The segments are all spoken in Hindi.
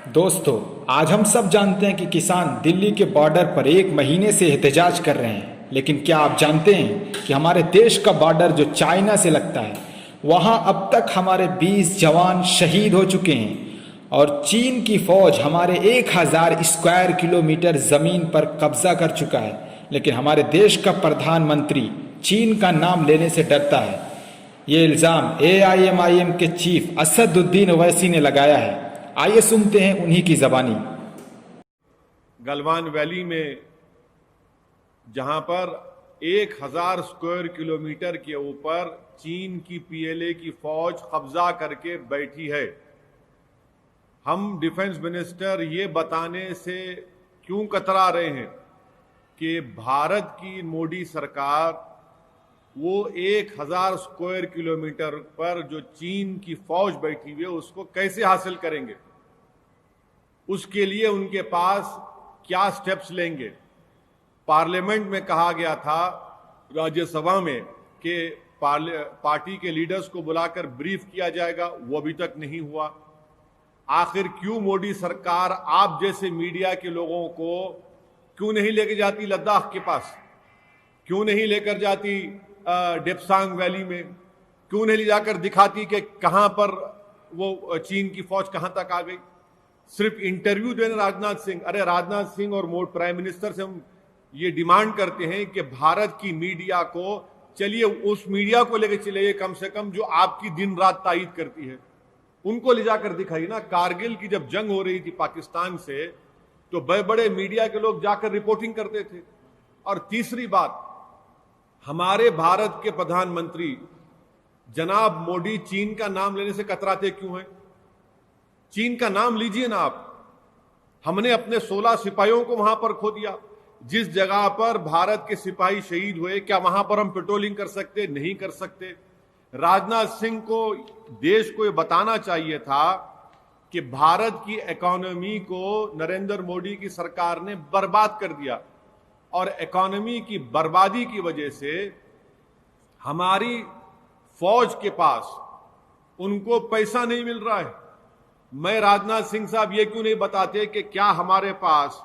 दोस्तों, आज हम सब जानते हैं कि किसान दिल्ली के बॉर्डर पर एक महीने से एहतजाज कर रहे हैं। लेकिन क्या आप जानते हैं कि हमारे देश का बॉर्डर जो चाइना से लगता है, वहां अब तक हमारे 20 जवान शहीद हो चुके हैं और चीन की फौज हमारे 1000 स्क्वायर किलोमीटर जमीन पर कब्जा कर चुका है। लेकिन हमारे देश का प्रधानमंत्री चीन का नाम लेने से डरता है। ये इल्जाम AIMIM के चीफ असदुद्दीन ओवैसी ने लगाया है। आइए सुनते हैं उन्हीं की जबानी। गलवान वैली में जहां पर 1000 स्क्वायर किलोमीटर के ऊपर चीन की PLA की फौज कब्जा करके बैठी है, हम डिफेंस मिनिस्टर ये बताने से क्यों कतरा रहे हैं कि भारत की मोदी सरकार वो 1000 स्क्वायर किलोमीटर पर जो चीन की फौज बैठी हुई है उसको कैसे हासिल करेंगे, उसके लिए उनके पास क्या स्टेप्स लेंगे। पार्लियामेंट में कहा गया था, राज्यसभा में, कि पार्टी के लीडर्स को बुलाकर ब्रीफ किया जाएगा, वो अभी तक नहीं हुआ। आखिर क्यों मोदी सरकार आप जैसे मीडिया के लोगों को क्यों नहीं लेके जाती लद्दाख के पास, क्यों नहीं लेकर जाती डेप्सांग वैली में, क्यों नहीं ले जाकर दिखाती कि कहां पर वो चीन की फौज कहां तक आ गई। सिर्फ इंटरव्यू देना राजनाथ सिंह, अरे राजनाथ सिंह और प्राइम मिनिस्टर से हम ये डिमांड करते हैं कि भारत की मीडिया को, चलिए उस मीडिया को लेकर चलिए कम से कम जो आपकी दिन रात तायीद करती है, उनको ले जाकर दिखाइए ना। कारगिल की जब जंग हो रही थी पाकिस्तान से, तो बड़े बड़े मीडिया के लोग जाकर रिपोर्टिंग करते थे। और तीसरी बात, हमारे भारत के प्रधानमंत्री जनाब मोदी चीन का नाम लेने से कतराते क्यों हैं? चीन का नाम लीजिए ना आप। हमने अपने 16 सिपाहियों को वहां पर खो दिया। जिस जगह पर भारत के सिपाही शहीद हुए, क्या वहां पर हम पेट्रोलिंग कर सकते? नहीं कर सकते। राजनाथ सिंह को, देश को यह बताना चाहिए था कि भारत की इकोनॉमी को नरेंद्र मोदी की सरकार ने बर्बाद कर दिया और इकोनॉमी की बर्बादी की वजह से हमारी फौज के पास उनको पैसा नहीं मिल रहा है। मैं राजनाथ सिंह साहब ये क्यों नहीं बताते कि क्या हमारे पास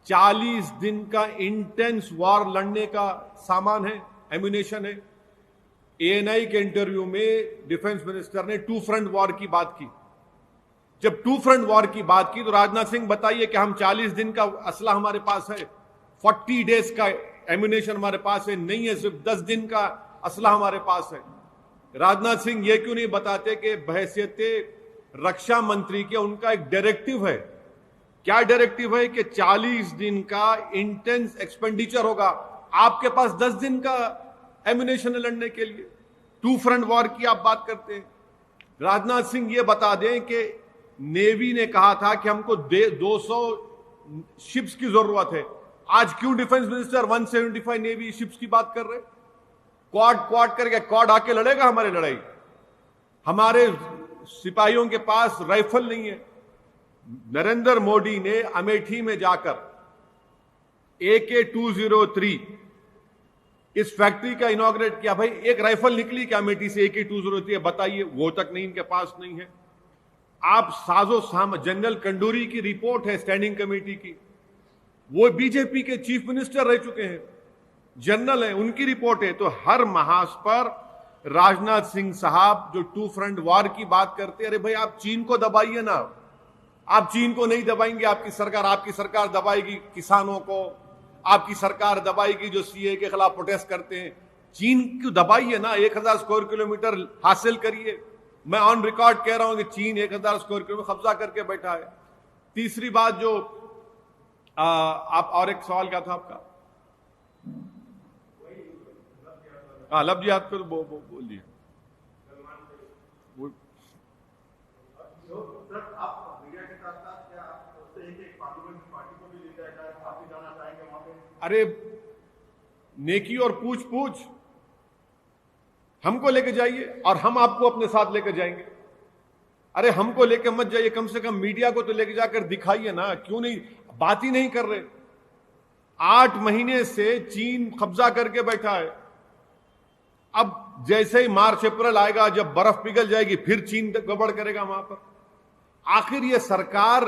40 दिन का इंटेंस वॉर लड़ने का सामान है, एम्यूनेशन है। ANI के इंटरव्यू में डिफेंस मिनिस्टर ने 2 फ्रंट वॉर की बात की। जब 2 फ्रंट वॉर की बात की तो राजनाथ सिंह बताइए कि हम 40 दिन का असला हमारे पास है, 40 डेज का एम्यूनेशन हमारे पास है, नहीं है, सिर्फ 10 दिन का असला हमारे पास है। राजनाथ सिंह ये क्यों नहीं बताते कि बहैसियत रक्षा मंत्री के उनका एक डायरेक्टिव है। क्या डायरेक्टिव है? कि 40 दिन का इंटेंस एक्सपेंडिचर होगा, आपके पास 10 दिन का एम्यूनेशन लड़ने के लिए। 2 फ्रंट वॉर की आप बात करते हैं। राजनाथ सिंह ये बता दें कि नेवी ने कहा था कि हमको 200 शिप्स की जरूरत है। आज क्यों डिफेंस मिनिस्टर 175 नेवी शिप्स की बात कर रहे? क्वाड करके क्वाड आके लड़ेगा हमारी लड़ाई? हमारे सिपाहियों के पास राइफल नहीं है। नरेंद्र मोदी ने अमेठी में जाकर AK-203 इस फैक्ट्री का इनॉग्रेट किया। भाई, एक राइफल निकली क्या अमेठी से AK-203? बताइए, वो तक नहीं, इनके पास नहीं है। आप साजो साम, जनरल कंडूरी की रिपोर्ट है स्टैंडिंग कमेटी की, वो बीजेपी के चीफ मिनिस्टर रह चुके हैं, जनरल है, उनकी रिपोर्ट है। तो हर महाज पर राजनाथ सिंह साहब जो 2 फ्रंट वॉर की बात करते हैं, अरे भाई आप चीन को दबाइए ना। आप चीन को नहीं दबाएंगे, आपकी सरकार दबाएगी किसानों को, आपकी सरकार दबाएगी जो CA के खिलाफ प्रोटेस्ट करते हैं। चीन को दबाइए ना, 1000 स्क्वायर किलोमीटर हासिल करिए। मैं ऑन रिकॉर्ड कह रहा हूं कि चीन 1000 स्क्वायर किलोमीटर कब्जा करके बैठा है। तीसरी बात जो आप, और एक सवाल क्या था आपका? हाँ, लफ्ज याद कर, बोल दिए। अरे नेकी और पूछ हमको लेके जाइए और हम आपको अपने साथ लेकर जाएंगे। अरे हमको लेके मत जाइए, कम से कम मीडिया को तो लेके जाकर दिखाइए ना। क्यों नहीं, बात ही नहीं कर रहे। 8 महीने से चीन कब्जा करके बैठा है। अब जैसे ही मार्च अप्रैल आएगा, जब बर्फ पिघल जाएगी, फिर चीन गड़बड़ करेगा वहां पर। आखिर ये सरकार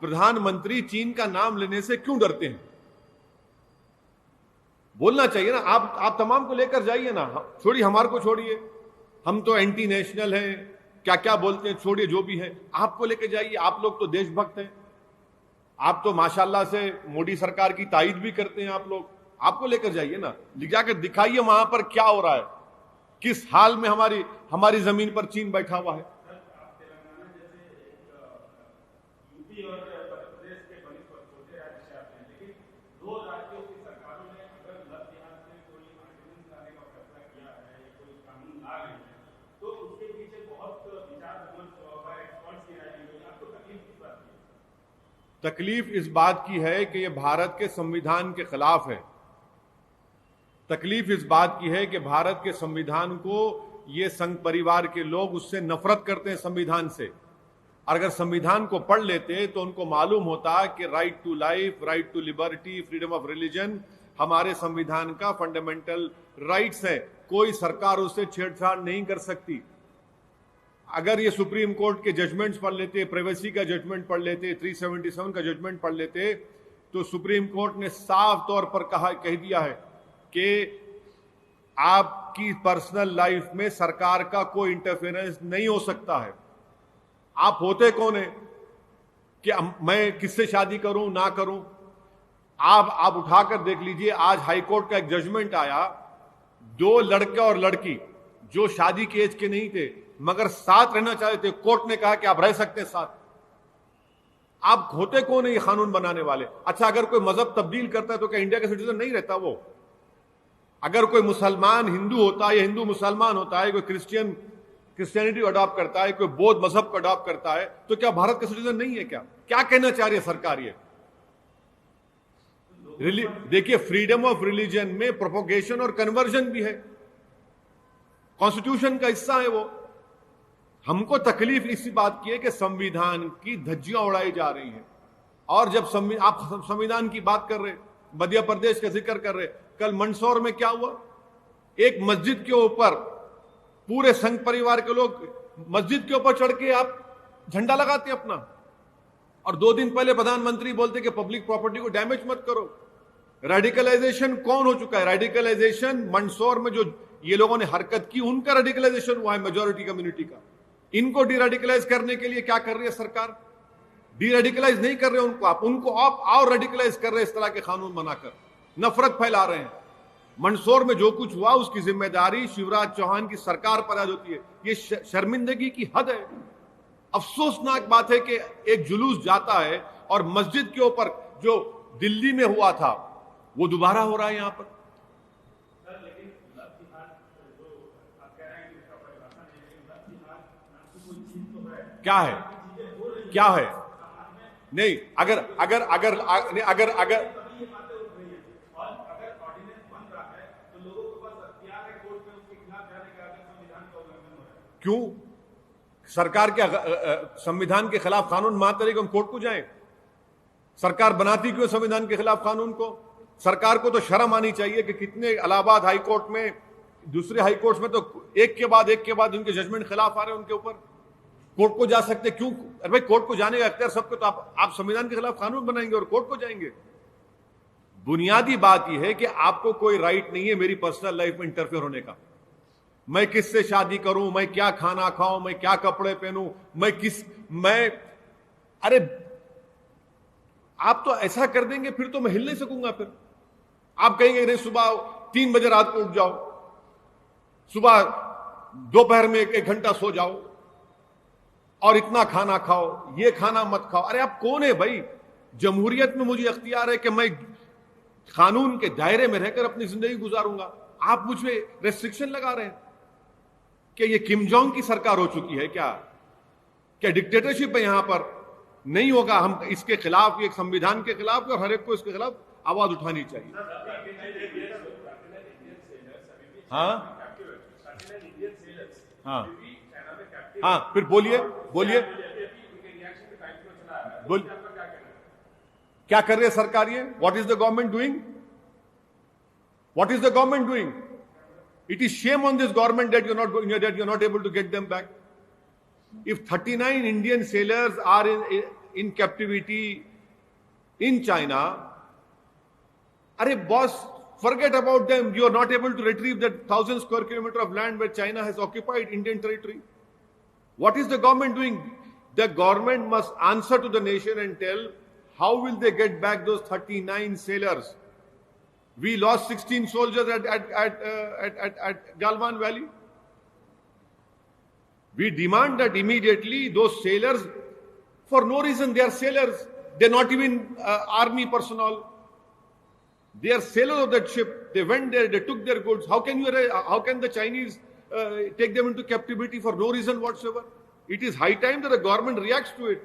प्रधानमंत्री चीन का नाम लेने से क्यों डरते हैं? बोलना चाहिए ना, आप तमाम को लेकर जाइए ना, छोड़िए हमारे को, छोड़िए हम तो एंटी नेशनल हैं, क्या क्या बोलते हैं, छोड़िए जो भी है, आपको लेकर जाइए। आप लोग तो देशभक्त हैं, आप तो माशाल्लाह से मोदी सरकार की तारीफ भी करते हैं आप लोग, आपको लेकर जाइए ना, जाकर दिखाइए वहां पर क्या हो रहा है, किस हाल में हमारी जमीन पर चीन बैठा हुआ है। तकलीफ इस बात की है कि यह भारत के संविधान के खिलाफ है। तकलीफ इस बात की है कि भारत के संविधान को ये संघ परिवार के लोग उससे नफरत करते हैं, संविधान से। अगर संविधान को पढ़ लेते तो उनको मालूम होता कि right to life, right to liberty, freedom of religion हमारे संविधान का फंडामेंटल राइट्स है, कोई सरकार उससे छेड़छाड़ नहीं कर सकती। अगर ये सुप्रीम कोर्ट के जजमेंट्स पढ़ लेते, प्राइवेसी का जजमेंट पढ़ लेते, 377 का जजमेंट पढ़ लेते, तो सुप्रीम कोर्ट ने साफ तौर पर कह दिया है कि आपकी पर्सनल लाइफ में सरकार का कोई इंटरफेरेंस नहीं हो सकता है। आप होते कौन है कि मैं किससे शादी करूं ना करूं? आप उठाकर देख लीजिए, आज हाईकोर्ट का एक जजमेंट आया, 2 लड़के और लड़की जो शादी के एज के नहीं थे मगर साथ रहना चाहते थे, कोर्ट ने कहा कि आप रह सकते हैं साथ। आप होते कौन है ये कानून बनाने वाले? अच्छा, अगर कोई मजहब तब्दील करता है तो क्या इंडिया का सिटीजन नहीं रहता वो? अगर कोई मुसलमान हिंदू होता है या हिंदू मुसलमान होता है, कोई क्रिश्चियनिटी अडॉप्ट करता है, कोई बौद्ध मजहब को अडॉप्ट करता है, तो क्या भारत का सिटीजन नहीं है? क्या कहना चाह रही है सरकार? ये देखिए, फ्रीडम ऑफ रिलीजन में प्रोपोगेशन और कन्वर्जन भी है, कॉन्स्टिट्यूशन का हिस्सा है वो। हमको तकलीफ इसी बात की है कि संविधान की धज्जियां उड़ाई जा रही हैं। और जब आप संविधान की बात कर रहे, मध्य प्रदेश का जिक्र कर रहे, कल मंदसौर में क्या हुआ? एक मस्जिद के ऊपर पूरे संघ परिवार के लोग मस्जिद के ऊपर चढ़ के आप झंडा लगाते अपना, और 2 दिन पहले प्रधानमंत्री बोलते कि पब्लिक प्रॉपर्टी को डैमेज मत करो। रेडिकलाइजेशन कौन हो चुका है? रेडिकलाइजेशन मंदसौर में जो ये लोगों ने हरकत की, उनका रेडिकलाइजेशन हुआ है, मेजोरिटी कम्युनिटी का। इनको डीरेडिकलाइज करने के लिए क्या कर रही है सरकार? डीरेडिकलाइज नहीं कर रहे उनको आप और रेडिकलाइज कर रहे हैं, इस तरह के कानून बनाकर नफरत फैला रहे हैं। मंदसौर में जो कुछ हुआ उसकी जिम्मेदारी शिवराज चौहान की सरकार पर आज होती है। ये शर्मिंदगी की हद है। अफसोसनाक बात है कि एक जुलूस जाता है और मस्जिद के ऊपर जो दिल्ली में हुआ था वो दोबारा हो रहा है यहां पर। क्या है? क्या है? नहीं, अगर अगर अगर अगर अगर क्यों सरकार के संविधान के खिलाफ कानून बनाते रहे, हम कोर्ट को जाएं? सरकार बनाती क्यों संविधान के खिलाफ कानून को? सरकार को तो शर्म आनी चाहिए कि कितने इलाहाबाद हाई कोर्ट में, दूसरे हाई कोर्ट में तो एक के बाद उनके जजमेंट खिलाफ आ रहे हैं उनके ऊपर। कोर्ट को जा सकते क्यों? अरे भाई, कोर्ट को जाने का अख्तियार सबको, तो आप संविधान के खिलाफ कानून बनाएंगे और कोर्ट को जाएंगे। बुनियादी बात यह है कि आपको कोई राइट नहीं है मेरी पर्सनल लाइफ में इंटरफेयर होने का। मैं किससे शादी करूं, मैं क्या खाना खाऊं, मैं क्या कपड़े पहनूं, अरे आप तो ऐसा कर देंगे फिर तो मैं हिल नहीं सकूंगा। फिर आप कहेंगे नहीं, सुबह 3 बजे रात को उठ जाओ, सुबह दोपहर में 1 घंटा सो जाओ और इतना खाना खाओ, ये खाना मत खाओ। अरे आप कौन है भाई? जमहूरियत में मुझे अख्तियार है कि मैं कानून के दायरे में रहकर अपनी जिंदगी गुजारूंगा। आप मुझ पे रेस्ट्रिक्शन लगा रहे हैं। क्या ये किम जोंग की सरकार हो चुकी है? क्या डिक्टेटरशिप है यहां पर? नहीं होगा। हम इसके खिलाफ, ये संविधान के खिलाफ, और हर एक को इसके खिलाफ आवाज उठानी चाहिए। हाँ, फिर बोलिए क्या कर रही है सरकार? ये what is the government doing? What is the government doing? It is shame on this government that you're not able to get them back. If 39 Indian sailors are in captivity in China, Arey boss, forget about them. You are not able to retrieve that 1,000 square kilometer of land where China has occupied Indian territory. What is the government doing? The government must answer to the nation and tell how will they get back those 39 sailors. We lost 16 soldiers at Galwan Valley. We demand that immediately those sailors, for no reason, they are sailors. They're not even army personnel. They are sailors of that ship. They went there, they took their goods. How can the Chinese take them into captivity for no reason whatsoever? It is high time that the government reacts to it.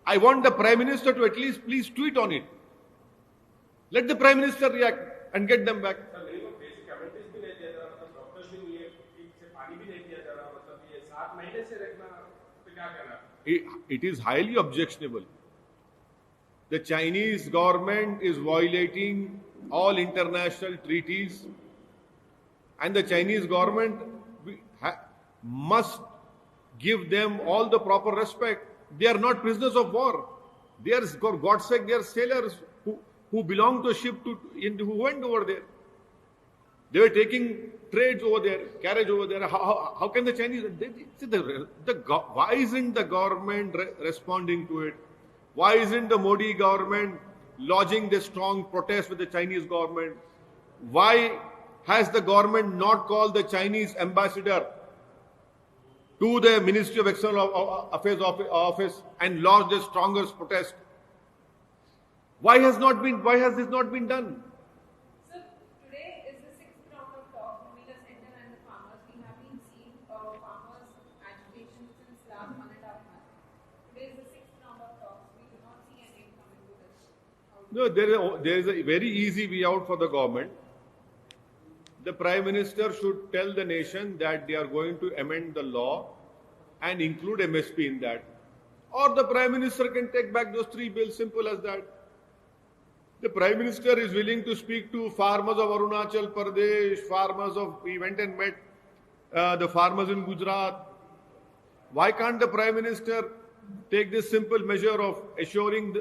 I want the Prime Minister to at least please tweet on it. Let the Prime Minister react and get them back. It is highly objectionable. The Chinese government is violating all international treaties, and the Chinese government must give them all the proper respect. They are not prisoners of war. They are, for God's sake, they are sailors who belong to a ship who went over there. They were taking trades over there, carriage over there. How can the Chinese? Why isn't the government responding to it? Why isn't the Modi government lodging this strong protest with the Chinese government? Why has the government not called the Chinese ambassador to the Ministry of External Affairs office and lodged the strongest protest? Why has this not been done? So today is the 6th round of talks between the center and the farmers. We have been seeing farmers' agitation since last 1.5 months. Today is the 6th round of talks. We do not see any coming to this. No, there is a very easy way out for the government. The Prime Minister should tell the nation that they are going to amend the law and include MSP in that. Or the Prime Minister can take back those 3 bills, simple as that. The Prime Minister is willing to speak to farmers of Arunachal Pradesh, he went and met the farmers in Gujarat. Why can't the Prime Minister take this simple measure of assuring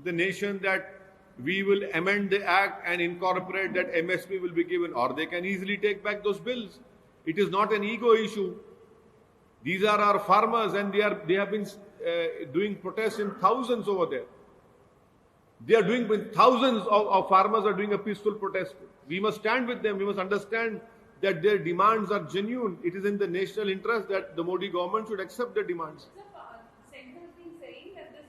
the nation that we will amend the act and incorporate that MSP will be given, or they can easily take back those bills. It is not an ego issue. These are our farmers, and they have been doing protests in thousands over there. Thousands of farmers are doing a peaceful protest. We must stand with them. We must understand that their demands are genuine. It is in the national interest that the Modi government should accept their demands. So the center has been saying that this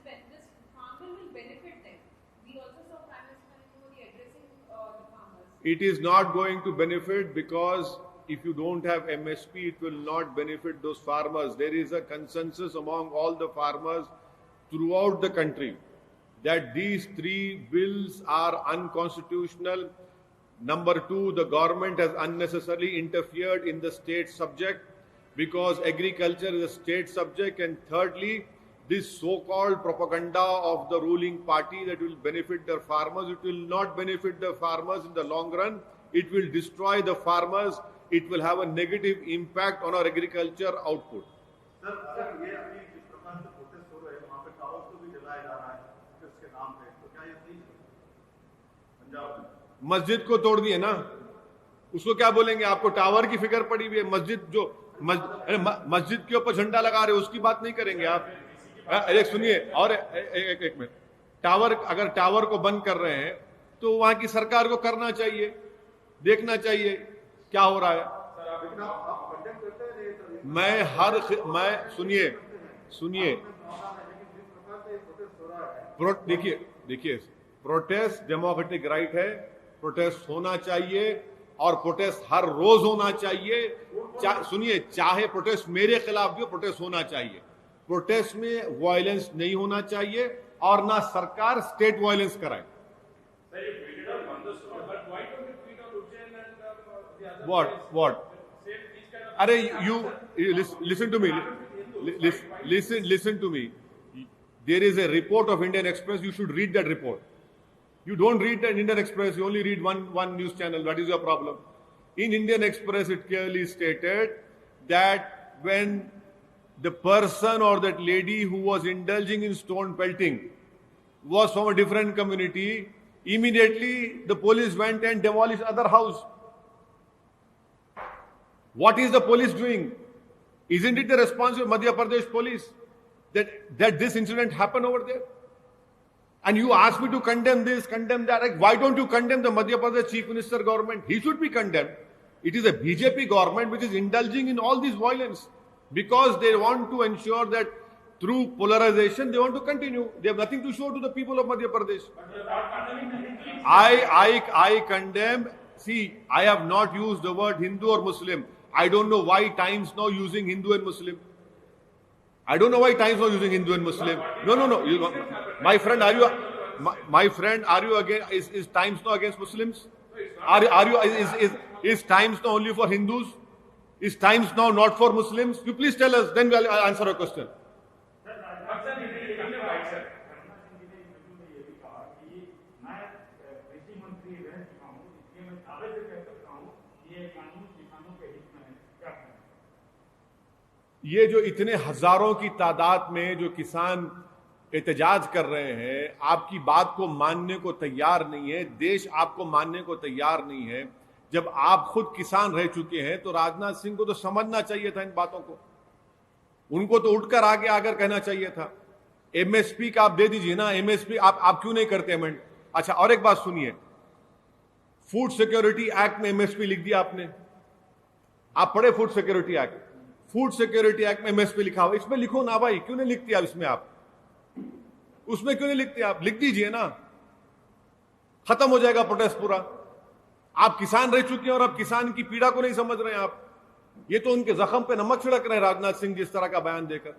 farm bill will benefit them. We also saw Prime Minister Modi addressing the farmers. It is not going to benefit because if you don't have MSP, it will not benefit those farmers. There is a consensus among all the farmers throughout the country that these 3 bills are unconstitutional. Number 2, the government has unnecessarily interfered in the state subject because agriculture is a state subject. And thirdly, this so-called propaganda of the ruling party that will benefit the farmers, it will not benefit the farmers in the long run. It will destroy the farmers. It will have a negative impact on our agriculture output. मस्जिद को तोड़ दिए ना, उसको क्या बोलेंगे? आपको टावर की फिक्र पड़ी हुई है, मस्जिद के ऊपर झंडा लगा रहे हो, उसकी बात नहीं करेंगे आप? अरे सुनिए, और एक मिनट, अगर टावर को बंद कर रहे हैं तो वहां की सरकार को करना चाहिए, देखना चाहिए क्या हो रहा है। सुनिए, देखिए, प्रोटेस्ट डेमोक्रेटिक राइट है, प्रोटेस्ट होना चाहिए और प्रोटेस्ट हर रोज होना चाहिए। सुनिए, चाहे प्रोटेस्ट मेरे खिलाफ भी हो, प्रोटेस्ट होना चाहिए। प्रोटेस्ट में वायलेंस नहीं होना चाहिए और ना सरकार स्टेट वायलेंस कराए। What? अरे listen to me. Listen to me. There is a report of Indian Express. You should read that report. You don't read the Indian Express. You only read one news channel. That is your problem. In Indian Express, it clearly stated that when the person or that lady who was indulging in stone pelting was from a different community, immediately the police went and demolished other house. What is the police doing? Isn't it the responsibility of Madhya Pradesh police that this incident happened over there? And you ask me to condemn this, condemn that. Like, why don't you condemn the Madhya Pradesh Chief Minister government? He should be condemned. It is a BJP government which is indulging in all this violence because they want to ensure that through polarization they want to continue. They have nothing to show to the people of Madhya Pradesh. I condemn. See, I have not used the word Hindu or Muslim. I don't know why Times now using Hindu and Muslim. I don't know why Times now using Hindu and Muslim. No. My friend, are you against? Is Times now against Muslims? Is Times now only for Hindus? Is Times now not for Muslims? You please tell us. Then I'll answer a question. ये जो इतने हजारों की तादाद में जो किसान एहतजाज कर रहे हैं, आपकी बात को मानने को तैयार नहीं है, देश आपको मानने को तैयार नहीं है। जब आप खुद किसान रह चुके हैं तो राजनाथ सिंह को तो समझना चाहिए था इन बातों को। उनको तो उठकर आगे आकर कहना चाहिए था। एमएसपी का आप दे दीजिए ना, एमएसपी आप क्यों नहीं करते अमेंड? अच्छा, और एक बात सुनिए, फूड सिक्योरिटी एक्ट में एमएसपी लिख दिया आपने। आप पढ़े food security act? Food security act में एमएसपी लिखा हुआ, इसमें लिखो ना भाई, क्यों नहीं लिखती आप इसमें? आप उसमें क्यों नहीं लिखते? आप लिख दीजिए ना, खत्म हो जाएगा प्रोटेस्ट पूरा। आप किसान रह चुके हैं और अब किसान की पीड़ा को नहीं समझ रहे हैं आप। ये तो उनके जख्म पे नमक छिड़क रहे हैं राजनाथ सिंह जिस तरह का बयान देकर।